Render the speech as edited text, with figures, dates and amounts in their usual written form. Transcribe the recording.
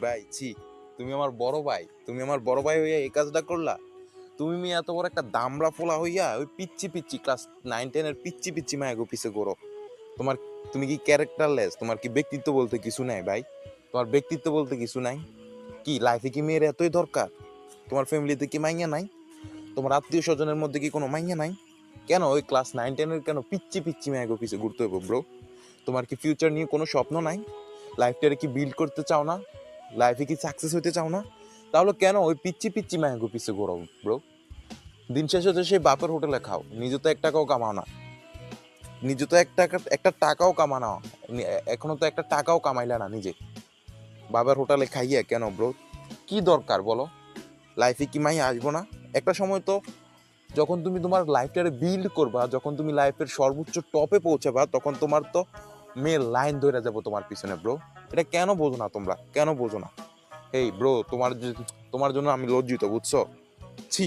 ভাই ছি, তুমি আমার বড় ভাই, তুমি আমার বড় ভাই হইয়া এই কাজটা করলা? তুমি মি এত বড় একটা দামড়া পোলা হইয়া ওই পিচ্ছি পিচ্ছি ক্লাস 9-10 এর পিচ্ছি পিচ্ছি মায়াগো পিছে করো? তোমার, তুমি কি ক্যারেক্টারলেস? তোমার কি ব্যক্তিত্ব বলতে কিছু নাই ভাই? তোমার ব্যক্তিত্ব বলতে কিছু নাই? কি লাইফে কি মেয়ের এতই দরকার? তোমার ফ্যামিলিতে কি মাইয়া নাই? তোমার আত্মীয় স্বজনের মধ্যে কি কোনো মাইয়া নাই? কেন ওই ক্লাস 9-10 এর কেন পিচ্ছি পিচ্ছি মায়াগো পিছে ঘুরতে হবে ব্রো? তোমার কি ফিউচার নিয়ে কোনো স্বপ্ন নাই? লাইফটারে কি বিল্ড করতে চাও না? লাইফে কি সাকসেস হইতে চাও না? তাহলে কেন ওই পিচ্ছি পিচ্ছি মায়াগো পিছে ঘোরাও ব্রো? দিন শেষে তো সেই বাপের হোটেলে খাও, নিজে তো 1 টাকাও কামাও না, নিজে তো একটা টাকাও কামানো, এখনো তো একটা টাকাও কামাইলা না নিজে, বাবার হোটেলে খাইয়া কেন ব্রো? কি দরকার বলো? লাইফে কি মাই আসবো না? একটা সময় তো যখন তুমি তোমার লাইফটারে বিল্ড করবা, যখন তুমি লাইফের সর্বোচ্চ টপে পৌঁছাবা, তখন তোমার তো মেয়ের লাইন ধরে যাবো তোমার পিছনে ব্রো। এটা কেন বোঝো না তোমরা? কেন বোঝো না? এই ব্রো, তোমার জন্য আমি লজ্জিত, বুঝছো? ছি।